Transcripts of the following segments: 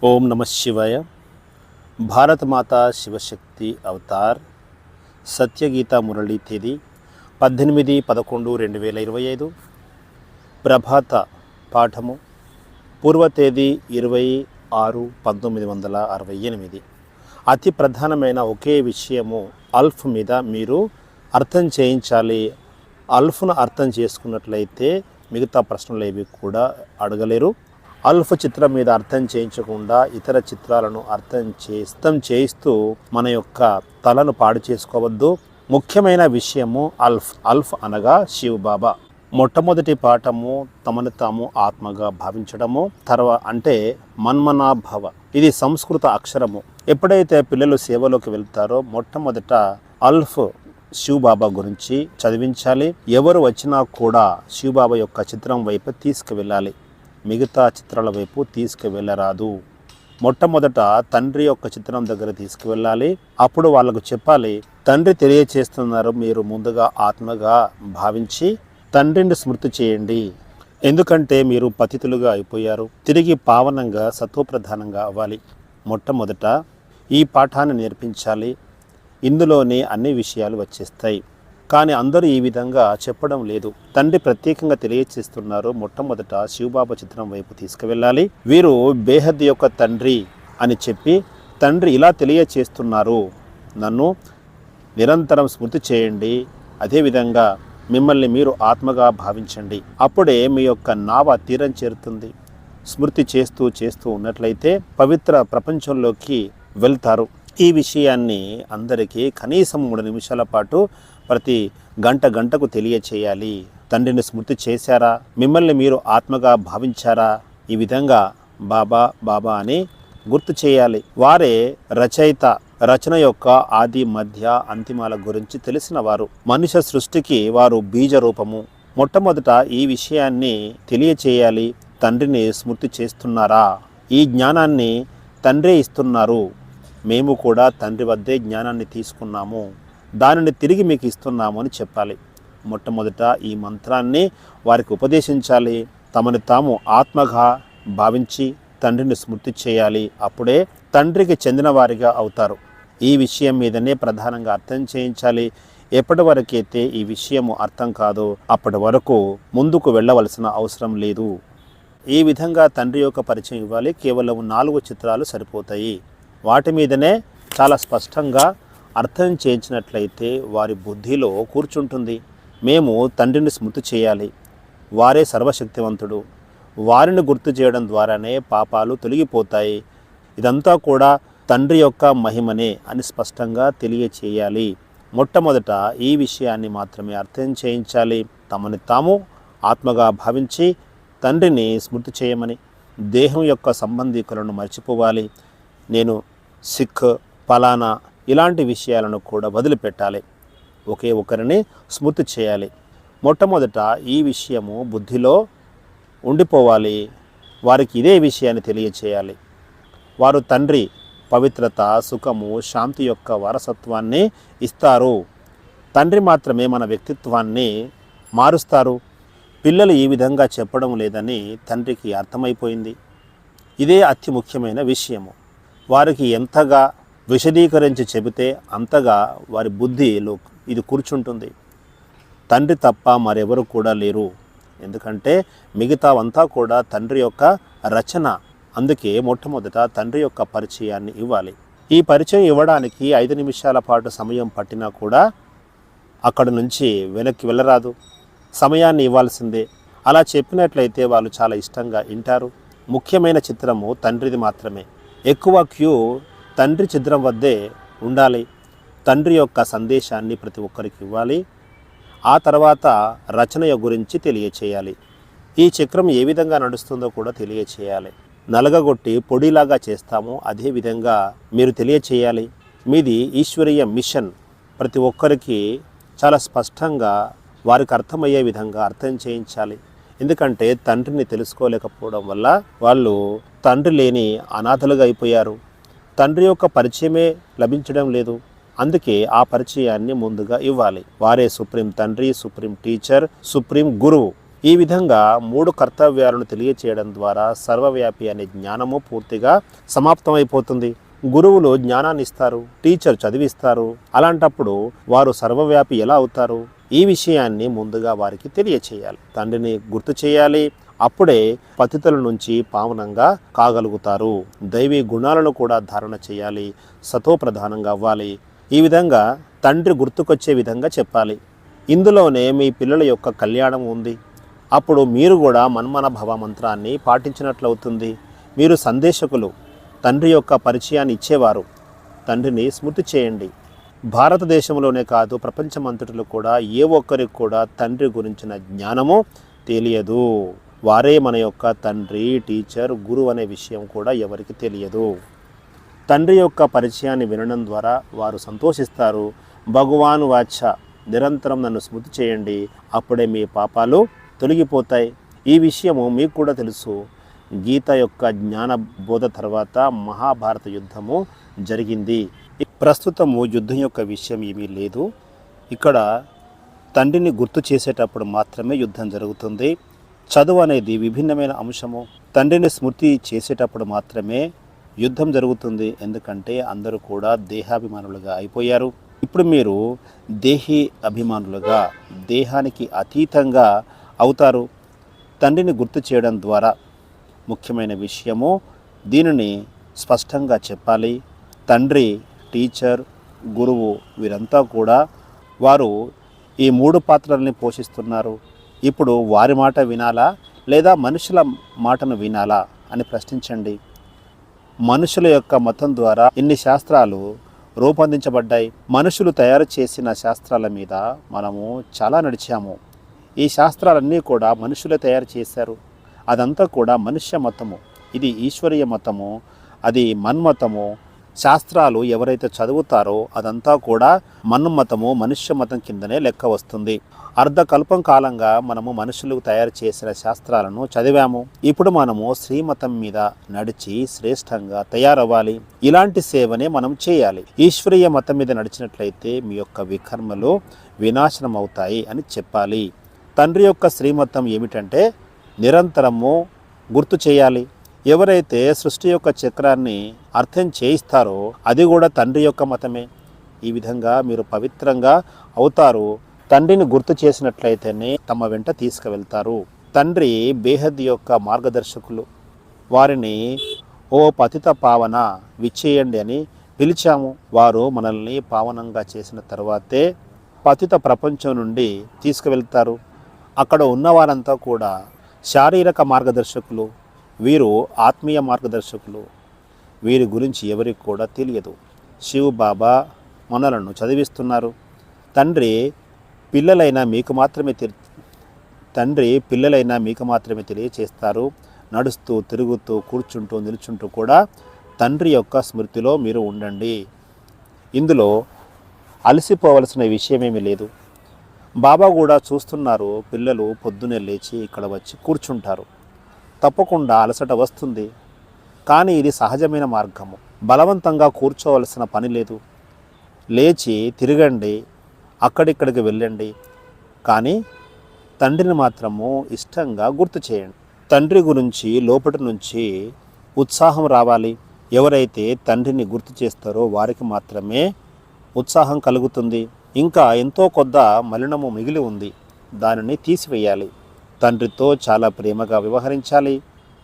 ఓం నమ శివాయ. భారతమాత శివశక్తి అవతార్ సత్యగీత మురళి తేదీ 18-11-2025. ప్రభాత పాఠము పూర్వ తేదీ 26-1968. అతి ప్రధానమైన ఒకే విషయము అల్ఫ్ మీద మీరు అర్థం చేయించాలి. అల్ఫ్ను అర్థం చేసుకున్నట్లయితే మిగతా ప్రశ్నలు ఏవి కూడా అడగలేరు. అల్ఫ్ చిత్రం మీద అర్థం చేయించకుండా ఇతర చిత్రాలను అర్థం చేయిస్తూ మన యొక్క తలను పాడు చేసుకోవద్దు. ముఖ్యమైన విషయము అల్ఫ్ అనగా శివ్ బాబా. మొట్టమొదటి పాఠము తమను తాము ఆత్మగా భావించడము. అంటే మన్మనాభవ. ఇది సంస్కృత అక్షరము. ఎప్పుడైతే పిల్లలు సేవలోకి వెళ్తారో మొట్టమొదట అల్ఫ్ శివ్ బాబా గురించి చదివించాలి. ఎవరు వచ్చినా కూడా శివ్ బాబా యొక్క చిత్రం వైపు తీసుకువెళ్ళాలి, మిగతా చిత్రాల వైపు తీసుకువెళ్ళరాదు. మొట్టమొదట తండ్రి యొక్క చిత్రం దగ్గర తీసుకువెళ్ళాలి. అప్పుడు వాళ్ళకు చెప్పాలి, తండ్రి తెలియచేస్తున్నారు, మీరు ముందుగా ఆత్మగా భావించి తండ్రిని స్మృతి చేయండి. ఎందుకంటే మీరు పతితులుగా అయిపోయారు, తిరిగి పావనంగా సత్వప్రధానంగా అవ్వాలి. మొట్టమొదట ఈ పాఠాన్ని నేర్పించాలి. ఇందులోనే అన్ని విషయాలు వచ్చేస్తాయి. కానీ అందరూ ఈ విధంగా చెప్పడం లేదు. తండ్రి ప్రత్యేకంగా తెలియచేస్తున్నారు, మొట్టమొదట శివబాబా చిత్రం వైపు తీసుకువెళ్ళాలి. వీరు బేహద్ యొక్క తండ్రి అని చెప్పి తండ్రి ఇలా తెలియచేస్తున్నారు, నన్ను నిరంతరం స్మృతి చేయండి, అదేవిధంగా మిమ్మల్ని మీరు ఆత్మగా భావించండి. అప్పుడే మీ యొక్క నావ తీరం చేరుతుంది. స్మృతి చేస్తూ ఉన్నట్లయితే పవిత్ర ప్రపంచంలోకి వెళ్తారు. ఈ విషయాన్ని అందరికీ కనీసం 3 నిమిషాల పాటు ప్రతి గంటకు తెలియచేయాలి. తండ్రిని స్మృతి చేశారా, మిమ్మల్ని మీరు ఆత్మగా భావించారా, ఈ విధంగా బాబా బాబా అని గుర్తు చేయాలి. వారే రచయిత. రచన యొక్క ఆది మధ్య అంతిమాల గురించి తెలిసిన వారు. మనుష్య సృష్టికి వారు బీజ రూపము. మొట్టమొదట ఈ విషయాన్ని తెలియచేయాలి. తండ్రిని స్మృతి చేస్తున్నారా? ఈ జ్ఞానాన్ని తండ్రే ఇస్తున్నారు. మేము కూడా తండ్రి వద్దే జ్ఞానాన్ని తీసుకున్నాము, దానిని తిరిగి మీకు ఇస్తున్నాము అని చెప్పాలి. మొట్టమొదట ఈ మంత్రాన్ని వారికి ఉపదేశించాలి. తమను తాము ఆత్మగా భావించి తండ్రిని స్మృతి చేయాలి. అప్పుడే తండ్రికి చెందిన వారిగా అవుతారు. ఈ విషయం మీదనే ప్రధానంగా అర్థం చేయించాలి. ఎప్పటి వరకైతే ఈ విషయము అర్థం కాదో అప్పటి వరకు ముందుకు వెళ్ళవలసిన అవసరం లేదు. ఈ విధంగా తండ్రి యొక్క పరిచయం ఇవ్వాలి. కేవలం 4 చిత్రాలు సరిపోతాయి. వాటి మీదనే చాలా స్పష్టంగా అర్థం చేయించినట్లయితే వారి బుద్ధిలో కూర్చుంటుంది. మేము తండ్రిని స్మృతి చేయాలి, వారే సర్వశక్తివంతుడు, వారిని గుర్తు చేయడం ద్వారానే పాపాలు తొలగిపోతాయి. ఇదంతా కూడా తండ్రి యొక్క మహిమనే అని స్పష్టంగా తెలియచేయాలి. మొట్టమొదట ఈ విషయాన్ని మాత్రమే అర్థం చేయించాలి. తమని తాము ఆత్మగా భావించి తండ్రిని స్మృతి చేయమని. దేహం యొక్క సంబంధికులను మర్చిపోవాలి. నేను సిక్, పలానా ఇలాంటి విషయాలను కూడా వదిలిపెట్టాలి. ఒకే ఒకరిని స్మృతి చేయాలి. మొట్టమొదట ఈ విషయము బుద్ధిలో ఉండిపోవాలి. వారికి ఇదే విషయాన్ని తెలియచేయాలి. వారు తండ్రి పవిత్రత, సుఖము, శాంతి యొక్క వారసత్వాన్ని ఇస్తారు. తండ్రి మాత్రమే మన వ్యక్తిత్వాన్ని మారుస్తారు. పిల్లలు ఈ విధంగా చెప్పడం లేదని తండ్రికి అర్థమైపోయింది. ఇదే అతి ముఖ్యమైన విషయము. వారికి ఎంతగా విశదీకరించి చెబితే అంతగా వారి బుద్ధిలో ఇది కూర్చుంటుంది. తండ్రి తప్ప మరెవరు కూడా లేరు. ఎందుకంటే మిగతావంతా కూడా తండ్రి యొక్క రచన. అందుకే మొట్టమొదట తండ్రి యొక్క పరిచయాన్ని ఇవ్వాలి. ఈ పరిచయం ఇవ్వడానికి 5 నిమిషాల పాటు సమయం పట్టినా కూడా అక్కడి నుంచి వెనక్కి వెళ్ళరాదు. సమయాన్ని ఇవ్వాల్సిందే. అలా చెప్పినట్లయితే వాళ్ళు చాలా ఇష్టంగా వింటారు. ముఖ్యమైన చిత్రము తండ్రిది మాత్రమే. ఎక్కువ క్యూ తండ్రి చిత్రం వద్దే ఉండాలి. తండ్రి యొక్క సందేశాన్ని ప్రతి ఒక్కరికి ఇవ్వాలి. ఆ తర్వాత రచన గురించి తెలియచేయాలి. ఈ చక్రం ఏ విధంగా నడుస్తుందో కూడా తెలియచేయాలి. నలగగొట్టి పొడిలాగా చేస్తాము, అదేవిధంగా మీరు తెలియచేయాలి. మీది ఈశ్వరీయ మిషన్. ప్రతి ఒక్కరికి చాలా స్పష్టంగా వారికి అర్థమయ్యే విధంగా అర్థం చేయించాలి. ఎందుకంటే తండ్రిని తెలుసుకోలేకపోవడం వల్ల వాళ్ళు తండ్రి లేని అనాథలుగా అయిపోయారు. తండ్రి యొక్క పరిచయమే లభించడం లేదు. అందుకే ఆ పరిచయాన్ని ముందుగా ఇవ్వాలి. వారే సుప్రీం తండ్రి, సుప్రీం టీచర్, సుప్రీం గురువు. ఈ విధంగా 3 కర్తవ్యాలను తెలియచేయడం ద్వారా సర్వవ్యాపి అనే జ్ఞానము పూర్తిగా సమాప్తమైపోతుంది. గురువులు జ్ఞానాన్ని ఇస్తారు, టీచర్ చదివిస్తారు. అలాంటప్పుడు వారు సర్వవ్యాపి ఎలా అవుతారు? ఈ విషయాన్ని ముందుగా వారికి తెలియచేయాలి. తండ్రిని గుర్తు చేయాలి. అప్పుడే పతితుల నుంచి పావనంగా కాగలుగుతారు. దైవీ గుణాలను కూడా ధారణ చేయాలి. సతోప్రధానంగా అవ్వాలి. ఈ విధంగా తండ్రి గుర్తుకొచ్చే విధంగా చెప్పాలి. ఇందులోనే మీ పిల్లల యొక్క కళ్యాణం ఉంది. అప్పుడు మీరు కూడా మన్మన భవ మంత్రాన్ని పాటించినట్లవుతుంది. మీరు సందేశకులు, తండ్రి యొక్క పరిచయాన్ని ఇచ్చేవారు. తండ్రిని స్మృతి చేయండి. భారతదేశంలోనే కాదు, ప్రపంచమంతటిలో కూడా ఏ ఒక్కరికి కూడా తండ్రి గురించిన జ్ఞానము తెలియదు. వారే మన యొక్క తండ్రి, టీచర్, గురువు అనే విషయం కూడా ఎవరికి తెలియదు. తండ్రి యొక్క పరిచయాన్ని వినడం ద్వారా వారు సంతోషిస్తారు. భగవాన్ వాచ, నిరంతరం నన్ను స్మృతి చేయండి, అప్పుడే మీ పాపాలు తొలగిపోతాయి. ఈ విషయము మీకు కూడా తెలుసు. గీత యొక్క జ్ఞాన బోధ తర్వాత మహాభారత యుద్ధము జరిగింది. ప్రస్తుతము యుద్ధం యొక్క విషయం ఏమీ లేదు. ఇక్కడ తండ్రిని గుర్తు చేసేటప్పుడు మాత్రమే యుద్ధం జరుగుతుంది. చదువు అనేది విభిన్నమైన అంశము. తండ్రిని స్మృతి చేసేటప్పుడు మాత్రమే యుద్ధం జరుగుతుంది. ఎందుకంటే అందరూ కూడా దేహాభిమానులుగా అయిపోయారు. ఇప్పుడు మీరు దేహీ అభిమానులుగా, దేహానికి అతీతంగా అవుతారు. తండ్రిని గుర్తు చేయడం ద్వారా ముఖ్యమైన విషయము దీనిని స్పష్టంగా చెప్పాలి. తండ్రి, టీచర్, గురువు వీరంతా కూడా వారు ఈ 3 పాత్రల్ని పోషిస్తున్నారు. ఇప్పుడు వారి మాట వినాలా లేదా మనుషుల మాటను వినాలా అని ప్రశ్నించండి. మనుషుల యొక్క మతం ద్వారా ఇన్ని శాస్త్రాలు రూపొందించబడ్డాయి. మనుషులు తయారు చేసిన శాస్త్రాల మీద మనము చాలా నడిచాము. ఈ శాస్త్రాలన్నీ కూడా మనుషులే తయారు చేశారు. అదంతా కూడా మనుష్య మతము. ఇది ఈశ్వరీయ మతము, అది మన్మతము. శాస్త్రాలు ఎవరైతే చదువుతారో అదంతా కూడా మన్మతము, మనుష్య మతం కిందనే లెక్క వస్తుంది. అర్ధకల్పం కాలంగా మనము మనుషులు తయారు చేసిన శాస్త్రాలను చదివాము. ఇప్పుడు మనము శ్రీమతం మీద నడిచి శ్రేష్టంగా తయారవ్వాలి. ఇలాంటి సేవనే మనం చేయాలి. ఈశ్వరీయ మతం మీద నడిచినట్లయితే మీ యొక్క వికర్మలు వినాశనం అవుతాయి అని చెప్పాలి. తండ్రి యొక్క శ్రీమతం ఏమిటంటే నిరంతరము గుర్తు చేయాలి. ఎవరైతే సృష్టి యొక్క చక్రాన్ని అర్థం చేయిస్తారో అది కూడా తండ్రి యొక్క మతమే. ఈ విధంగా మీరు పవిత్రంగా అవుతారు. తండ్రిని గుర్తు చేసినట్లయితేనే తమ వెంట తీసుకువెళ్తారు. తండ్రి బేహద్ యొక్క మార్గదర్శకులు. వారిని ఓ పతిత పావన విచ్చేయండి అని పిలిచాము. వారు మనల్ని పావనంగా చేసిన తర్వాతే పతిత ప్రపంచం నుండి తీసుకువెళ్తారు. అక్కడ ఉన్నవారంతా కూడా శారీరక మార్గదర్శకులు, వీరు ఆత్మీయ మార్గదర్శకులు. వీరి గురించి ఎవరికి కూడా తెలియదు. శివ్ బాబా మనలను చదివిస్తున్నారు. తండ్రి పిల్లలైన మీకు మాత్రమే తెలియచేస్తారు. నడుస్తూ, తిరుగుతూ, కూర్చుంటూ, నిల్చుంటూ కూడా తండ్రి యొక్క స్మృతిలో మీరు ఉండండి. ఇందులో అలసిపోవలసిన విషయమేమీ లేదు. బాబా కూడా చూస్తున్నారు. పిల్లలు పొద్దునే లేచి ఇక్కడ వచ్చి కూర్చుంటారు. తప్పకుండా అలసట వస్తుంది. కానీ ఇది సహజమైన మార్గము. బలవంతంగా కూర్చోవలసిన పని లేదు. లేచి తిరగండి, అక్కడిక్కడికి వెళ్ళండి. కానీ తండ్రిని మాత్రము ఇష్టంగా గుర్తు చేయండి. తండ్రి గురించి లోపటి నుంచి ఉత్సాహం రావాలి. ఎవరైతే తండ్రిని గుర్తు చేస్తారో వారికి మాత్రమే ఉత్సాహం కలుగుతుంది. ఇంకా ఎంతో కొద్ద మలినము మిగిలి ఉంది, దానిని తీసివేయాలి. తండ్రితో చాలా ప్రేమగా వ్యవహరించాలి.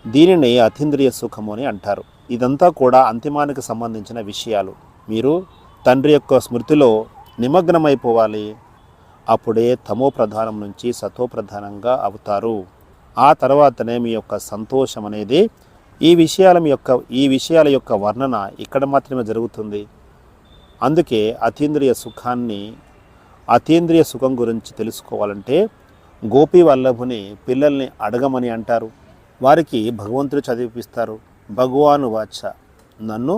దీనిని అతీంద్రియ సుఖము అని అంటారు. ఇదంతా కూడా అంతిమానికి సంబంధించిన విషయాలు. మీరు తండ్రి యొక్క స్మృతిలో నిమగ్నమైపోవాలి. అప్పుడే తమో ప్రధానం నుంచి సతో ప్రధానంగా అవుతారు. ఆ తర్వాతనే మీ యొక్క సంతోషం అనేది ఈ విషయాల యొక్క వర్ణన ఇక్కడ మాత్రమే జరుగుతుంది. అందుకే అతీంద్రియ సుఖం గురించి తెలుసుకోవాలంటే గోపీ వల్లభుని పిల్లల్ని అడగమని అంటారు. వారికి భగవంతుడు చదివిపిస్తారు. భగవాను వాచ, నన్ను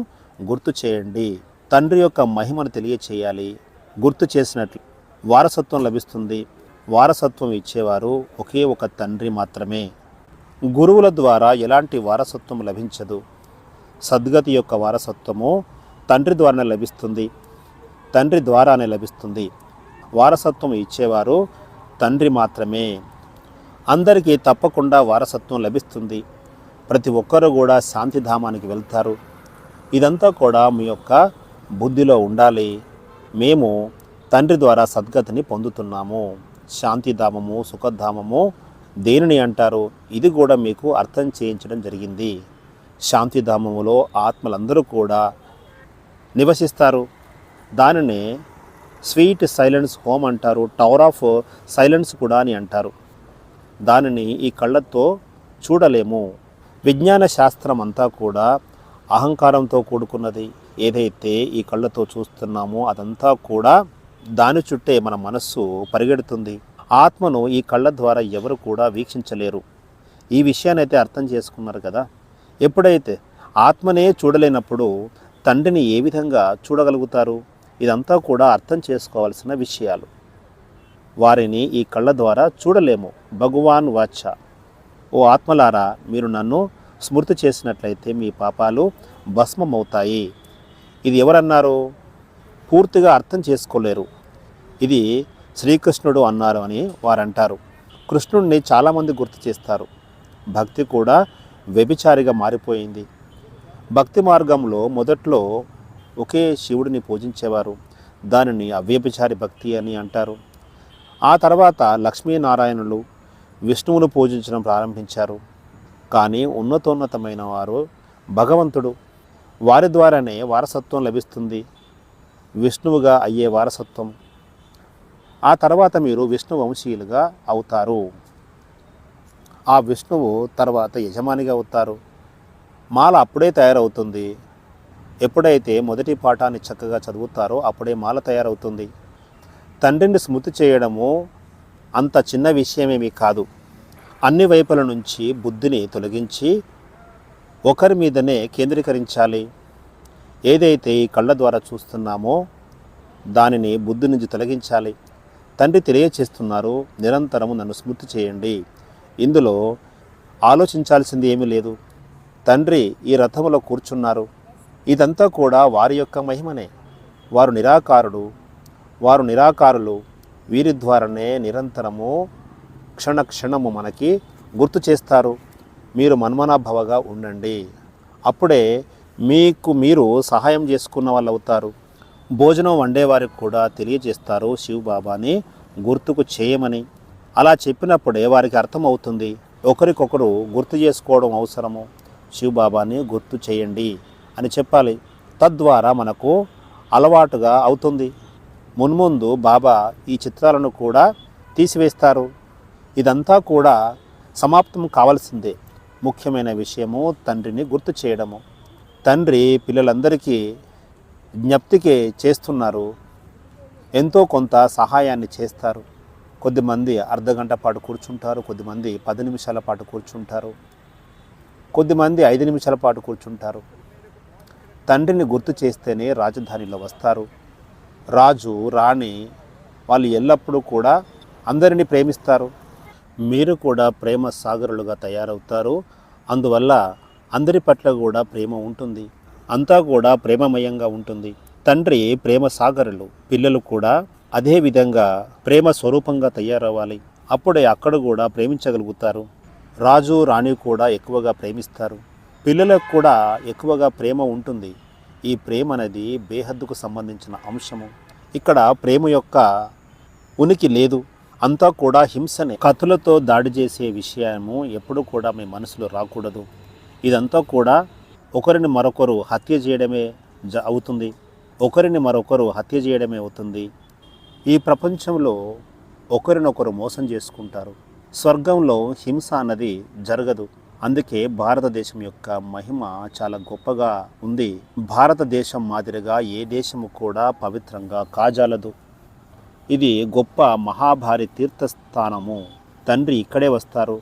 గుర్తు చేయండి. తండ్రి యొక్క మహిమను తెలియచేయాలి. గుర్తు చేసినట్లు వారసత్వం లభిస్తుంది. వారసత్వం ఇచ్చేవారు ఒకే ఒక తండ్రి మాత్రమే. గురువుల ద్వారా ఎలాంటి వారసత్వం లభించదు. సద్గతి యొక్క వారసత్వము తండ్రి ద్వారానే లభిస్తుంది. వారసత్వం ఇచ్చేవారు తండ్రి మాత్రమే. అందరికీ తప్పకుండా వారసత్వం లభిస్తుంది. ప్రతి ఒక్కరూ కూడా శాంతిధామానికి వెళ్తారు. ఇదంతా కూడా మీ యొక్క బుద్ధిలో ఉండాలి. మేము తండ్రి ద్వారా సద్గతిని పొందుతున్నాము. శాంతిధామము, సుఖధామము దేనిని అంటారు? ఇది కూడా మీకు అర్థం చేయించడం జరిగింది. శాంతిధామములో ఆత్మలందరూ కూడా నివసిస్తారు. దానిని స్వీట్ సైలెన్స్ హోమ్ అంటారు, టవర్ ఆఫ్ సైలెన్స్ కూడా అని అంటారు. దానిని ఈ కళ్ళతో చూడలేము. విజ్ఞాన శాస్త్రం అంతా కూడా అహంకారంతో కూడుకున్నది. ఏదైతే ఈ కళ్ళతో చూస్తున్నామో అదంతా కూడా దాని చుట్టే మన మనస్సు పరిగెడుతుంది. ఆత్మను ఈ కళ్ళ ద్వారా ఎవరు కూడా వీక్షించలేరు. ఈ విషయాన్ని అయితే అర్థం చేసుకున్నారు కదా. ఎప్పుడైతే ఆత్మనే చూడలేనప్పుడు తండ్రిని ఏ విధంగా చూడగలుగుతారు? ఇదంతా కూడా అర్థం చేసుకోవాల్సిన విషయాలు. వారిని ఈ కళ్ళ ద్వారా చూడలేము. భగవాన్ వాచ, ఓ ఆత్మలారా, మీరు నన్ను స్మృతి చేసినట్లయితే మీ పాపాలు భస్మమవుతాయి. ఇది ఎవరన్నారు? పూర్తిగా అర్థం చేసుకోలేరు. ఇది శ్రీకృష్ణుడు అన్నారు అని వారంటారు. కృష్ణుడిని చాలామంది గుర్తు చేస్తారు. భక్తి కూడా వ్యభిచారిగా మారిపోయింది. భక్తి మార్గంలో మొదట్లో ఒకే శివుడిని పూజించేవారు. దానిని అవ్యభిచారి భక్తి అని అంటారు. ఆ తర్వాత లక్ష్మీనారాయణులు విష్ణువును పూజించడం ప్రారంభించారు. కానీ ఉన్నతోన్నతమైన వారు భగవంతుడు. వారి ద్వారానే వారసత్వం లభిస్తుంది. విష్ణువుగా అయ్యే వారసత్వం. ఆ తర్వాత మీరు విష్ణు వంశీయులుగా అవుతారు. ఆ విష్ణువు తర్వాత యజమానిగా అవుతారు. మాల అప్పుడే తయారవుతుంది. ఎప్పుడైతే మొదటి పాఠాన్ని చక్కగా చదువుతారో అప్పుడే మాల తయారవుతుంది. తండ్రిని స్మృతి చేయడము అంత చిన్న విషయమేమీ కాదు. అన్ని వైపుల నుంచి బుద్ధిని తొలగించి ఒకరి మీదనే కేంద్రీకరించాలి. ఏదైతే ఈ కళ్ళ ద్వారా చూస్తున్నామో దానిని బుద్ధి నుంచి తొలగించాలి. తండ్రి తెలియచేస్తున్నారు, నిరంతరము నన్ను స్మృతి చేయండి. ఇందులో ఆలోచించాల్సింది ఏమీ లేదు. తండ్రి ఈ రథములో కూర్చున్నారు. ఇదంతా కూడా వారి యొక్క మహిమనే. వారు నిరాకారులు. వీరి ద్వారానే నిరంతరము క్షణము మనకి గుర్తు చేస్తారు. మీరు మన్మనాభవగా ఉండండి. అప్పుడే మీకు మీరు సహాయం చేసుకున్న వాళ్ళు అవుతారు. భోజనం వండేవారికి కూడా తెలియజేస్తారు శివబాబాని గుర్తుకు చేయమని. అలా చెప్పినప్పుడే వారికి అర్థమవుతుంది ఒకరికొకరు గుర్తు చేసుకోవడం అవసరము. శివబాబాని గుర్తు చేయండి అని చెప్పాలి. తద్వారా మనకు అలవాటుగా అవుతుంది. మున్ముందు బాబా ఈ చిత్రాలను కూడా తీసివేస్తారు. ఇదంతా కూడా సమాప్తం కావాల్సిందే. ముఖ్యమైన విషయము తండ్రిని గుర్తు చేయడము. తండ్రి పిల్లలందరికీ జ్ఞప్తికి చేస్తున్నారు. ఎంతో కొంత సహాయాన్ని చేస్తారు. కొద్దిమంది అర్ధగంట పాటు కూర్చుంటారు, కొద్దిమంది 10 నిమిషాల పాటు కూర్చుంటారు, కొద్దిమంది 5 నిమిషాల పాటు కూర్చుంటారు. తండ్రిని గుర్తు చేస్తేనే రాజధానిలో వస్తారు. రాజు రాణి వాళ్ళు ఎల్లప్పుడూ కూడా అందరినీ ప్రేమిస్తారు. మీరు కూడా ప్రేమ సాగరులుగా తయారవుతారు. అందువల్ల అందరి పట్ల కూడా ప్రేమ ఉంటుంది. అంతా కూడా ప్రేమమయంగా ఉంటుంది. తండ్రి ప్రేమ సాగరులు, పిల్లలు కూడా అదే విధంగా ప్రేమ స్వరూపంగా తయారవ్వాలి. అప్పుడే అక్కడ కూడా ప్రేమించగలుగుతారు. రాజు రాణి కూడా ఎక్కువగా ప్రేమిస్తారు. పిల్లలకు కూడా ఎక్కువగా ప్రేమ ఉంటుంది. ఈ ప్రేమ అనేది బేహద్దుకు సంబంధించిన అంశము. ఇక్కడ ప్రేమ యొక్క ఉనికి లేదు. అంతా కూడా హింసనే. కత్తులతో దాడి చేసే విషయము ఎప్పుడు కూడా మీ మనసులో రాకూడదు. ఇదంతా కూడా ఒకరిని మరొకరు హత్య చేయడమే అవుతుంది. ఈ ప్రపంచంలో ఒకరినొకరు మోసం చేసుకుంటారు. స్వర్గంలో హింస అన్నది జరగదు. అందుకే భారతదేశం యొక్క మహిమ చాలా గొప్పగా ఉంది. భారతదేశం మాదిరిగా ఏ దేశము కూడా పవిత్రంగా కాజాలదు. ఇది గొప్ప మహాభారి తీర్థస్థానము. తండ్రి ఇక్కడే వస్తారు.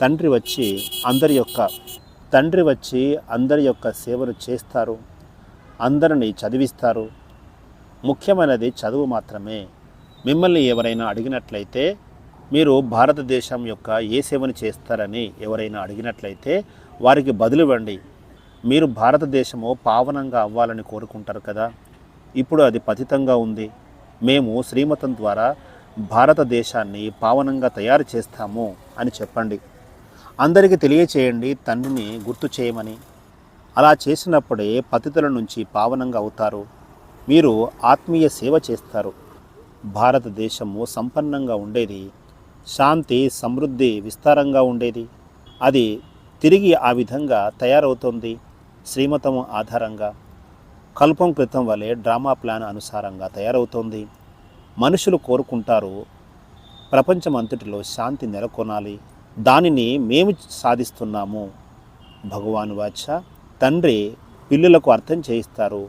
తండ్రి వచ్చి అందరి యొక్క సేవను చేస్తారు. అందరిని చదివిస్తారు. ముఖ్యమైనది చదువు మాత్రమే. మిమ్మల్ని ఎవరైనా అడిగినట్లయితే మీరు భారతదేశం యొక్క ఏ సేవను చేస్తారని ఎవరైనా అడిగినట్లయితే వారికి బదులివ్వండి. మీరు భారతదేశము పావనంగా అవ్వాలని కోరుకుంటారు కదా. ఇప్పుడు అది పతితంగా ఉంది. మేము శ్రీమతం ద్వారా భారతదేశాన్ని పావనంగా తయారు చేస్తాము అని చెప్పండి. అందరికీ తెలియచేయండి తండ్రిని గుర్తు చేయమని. అలా చేసినప్పుడే పతితుల నుంచి పావనంగా అవుతారు. మీరు ఆత్మీయ సేవ చేస్తారు. భారతదేశము సంపన్నంగా ఉండేది, శాంతి సమృద్ధి విస్తారంగా ఉండేది. అది తిరిగి ఆ విధంగా తయారవుతోంది. శ్రీమతము ఆధారంగా కల్పం క్రితం వలె డ్రామా ప్లాన్ అనుసారంగా తయారవుతోంది. మనుషులు కోరుకుంటారు ప్రపంచమంతటిలో శాంతి నెలకొనాలి. దానిని మేము సాధిస్తున్నాము. భగవాన్ వాచ తండ్రి పిల్లులకు అర్థం చేయిస్తారు,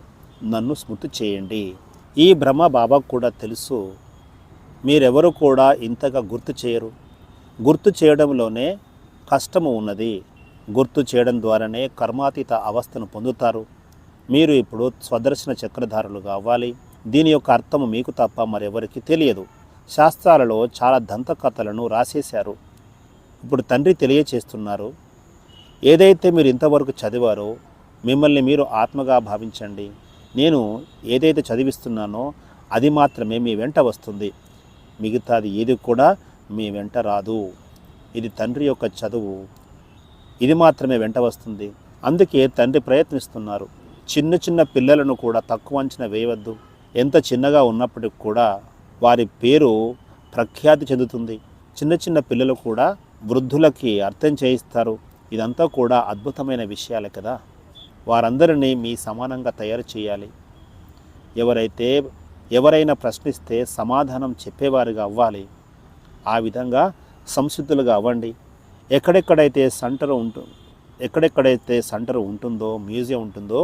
నన్ను స్మృతి చేయండి. ఈ బ్రహ్మ బాబాకు కూడా తెలుసు, మీరెవరు కూడా ఇంతగా గుర్తు చేయరు. గుర్తు చేయడంలోనే కష్టము ఉన్నది. గుర్తు చేయడం ద్వారానే కర్మాతీత అవస్థను పొందుతారు. మీరు ఇప్పుడు స్వదర్శన చక్రధారులుగా అవ్వాలి. దీని యొక్క అర్థము మీకు తప్ప మరెవరికి తెలియదు. శాస్త్రాలలో చాలా దంతకథలను రాసేశారు. ఇప్పుడు తండ్రి తెలియచేస్తున్నారు, ఏదైతే మీరు ఇంతవరకు చదివారో మిమ్మల్ని మీరు ఆత్మగా భావించండి. నేను ఏదైతే చదివిస్తున్నానో అది మాత్రమే మీ వెంట వస్తుంది. మిగతాది ఏది కూడా మీ వెంట రాదు. ఇది తండ్రి యొక్క చదువు, ఇది మాత్రమే వెంట వస్తుంది. అందుకే తండ్రి ప్రయత్నిస్తున్నారు. చిన్న చిన్న పిల్లలను కూడా తక్కువ అంచనా వేయవద్దు. ఎంత చిన్నగా ఉన్నప్పటికి కూడా వారి పేరు ప్రఖ్యాతి చెందుతుంది. చిన్న చిన్న పిల్లలు కూడా వృద్ధులకి అర్థం చేయిస్తారు. ఇదంతా కూడా అద్భుతమైన విషయాలే కదా. వారందరినీ మీ సమానంగా తయారు చేయాలి. ఎవరైనా ప్రశ్నిస్తే సమాధానం చెప్పేవారుగా అవ్వాలి. ఆ విధంగా సంసిద్ధులుగా అవ్వండి. ఎక్కడెక్కడైతే సెంటర్ ఉంటుందో, మ్యూజియం ఉంటుందో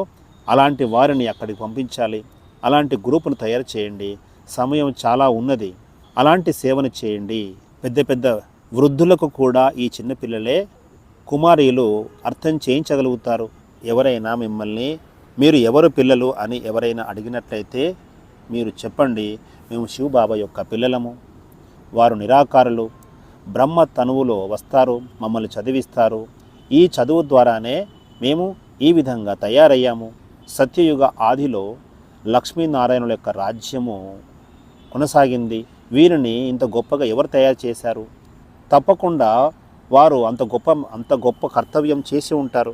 అలాంటి వారిని అక్కడికి పంపించాలి. అలాంటి గ్రూపును తయారు చేయండి. సమయం చాలా ఉన్నది. అలాంటి సేవను చేయండి. పెద్ద పెద్ద వృద్ధులకు కూడా ఈ చిన్నపిల్లలే కుమారీలు అర్థం చేయించగలుగుతారు. ఎవరైనా మిమ్మల్ని మీరు ఎవరు పిల్లలు అని ఎవరైనా అడిగినట్లయితే మీరు చెప్పండి, మేము శివబాబా యొక్క పిల్లలము. వారు నిరాకారులు, బ్రహ్మ తనువులో వస్తారు, మమ్మల్ని చదివిస్తారు. ఈ చదువు ద్వారానే మేము ఈ విధంగా తయారయ్యాము. సత్యయుగ ఆదిలో లక్ష్మీనారాయణుల యొక్క రాజ్యము కొనసాగింది. వీరిని ఇంత గొప్పగా ఎవరు తయారు చేశారు? తప్పకుండా వారు అంత గొప్ప కర్తవ్యం చేసి ఉంటారు.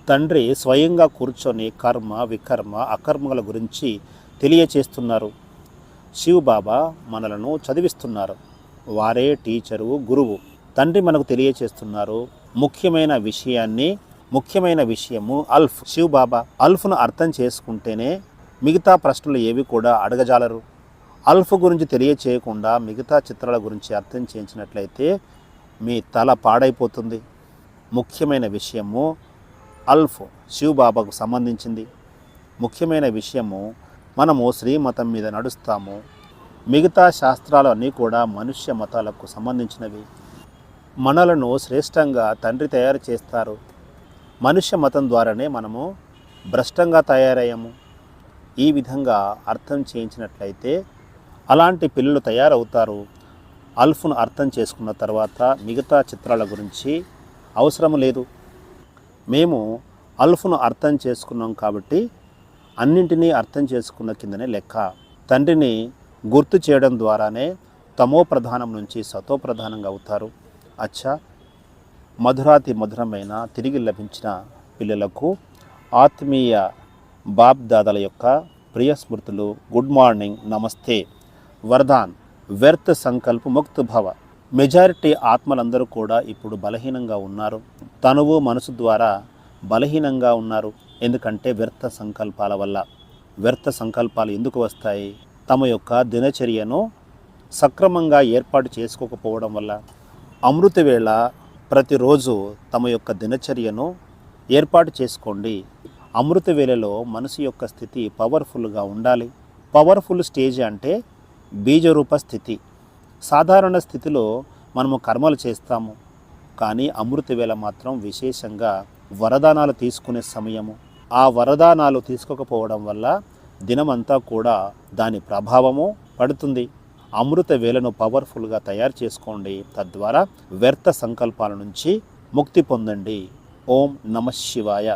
తండ్రి స్వయంగా కూర్చొని కర్మ, వికర్మ, అకర్మల గురించి తెలియచేస్తున్నారు. శివబాబా మనలను చదివిస్తున్నారు. వారే టీచరు, గురువు. తండ్రి మనకు తెలియచేస్తున్నారు ముఖ్యమైన విషయము అల్ఫ్. శివబాబా అల్ఫ్ను అర్థం చేసుకుంటేనే మిగతా ప్రశ్నలు ఏవి కూడా అడగజాలరు. అల్ఫ్ గురించి తెలియచేయకుండా మిగతా చిత్రాల గురించి అర్థం చేయించినట్లయితే మీ తల పాడైపోతుంది. ముఖ్యమైన విషయము అల్ఫ్ శివబాబాకు సంబంధించింది. ముఖ్యమైన విషయము మనము శ్రీమతం మీద నడుస్తాము. మిగతా శాస్త్రాలు అన్నీ కూడా మనుష్య మతాలకు సంబంధించినవి. మనలను శ్రేష్టంగా తండ్రి తయారు చేస్తారు. మనుష్య మతం ద్వారానే మనము భ్రష్టంగా తయారయ్యాము. ఈ విధంగా అర్థం చేయించినట్లయితే అలాంటి పిల్లలు తయారవుతారు. అల్ఫ్ను అర్థం చేసుకున్న తర్వాత మిగతా చిత్రాల గురించి అవసరం లేదు. మేము అల్ఫ్ను అర్థం చేసుకున్నాం కాబట్టి అన్నింటినీ అర్థం చేసుకున్న కిందనే లెక్క. తండ్రిని గుర్తు చేయడం ద్వారానే తమో ప్రధానం నుంచి సతో ప్రధానంగా అవుతారు. అచ్చా, మధురాతి మధురమైన తిరిగి లభించిన పిల్లలకు ఆత్మీయ బాప్ దాదాల యొక్క ప్రియ స్మృతులు. గుడ్ మార్నింగ్, నమస్తే, వరదాన్, వ్యర్థ సంకల్ప ముక్త భవ. మెజారిటీ ఆత్మలందరూ కూడా ఇప్పుడు బలహీనంగా ఉన్నారు. తనువు మనసు ద్వారా బలహీనంగా ఉన్నారు. ఎందుకంటే వ్యర్థ సంకల్పాల వల్ల. వ్యర్థ సంకల్పాలు ఎందుకు వస్తాయి? తమ యొక్క దినచర్యను సక్రమంగా ఏర్పాటు చేసుకోకపోవడం వల్ల. అమృత వేళ ప్రతిరోజు తమ యొక్క దినచర్యను ఏర్పాటు చేసుకోండి. అమృత వేళలో మనసు యొక్క స్థితి పవర్ఫుల్గా ఉండాలి. పవర్ఫుల్ స్టేజ్ అంటే బీజరూప స్థితి. సాధారణ స్థితిలో మనము కర్మలు చేస్తాము, కానీ అమృత వేళ మాత్రం విశేషంగా వరదానాలు తీసుకునే సమయము. ఆ వరదానాలు తీసుకోకపోవడం వల్ల దినమంతా కూడా దాని ప్రభావము పడుతుంది. అమృత వేళను పవర్ఫుల్గా తయారు చేసుకోండి. తద్వారా వ్యర్థ సంకల్పాల నుంచి ముక్తి పొందండి. ఓం నమః శివాయ.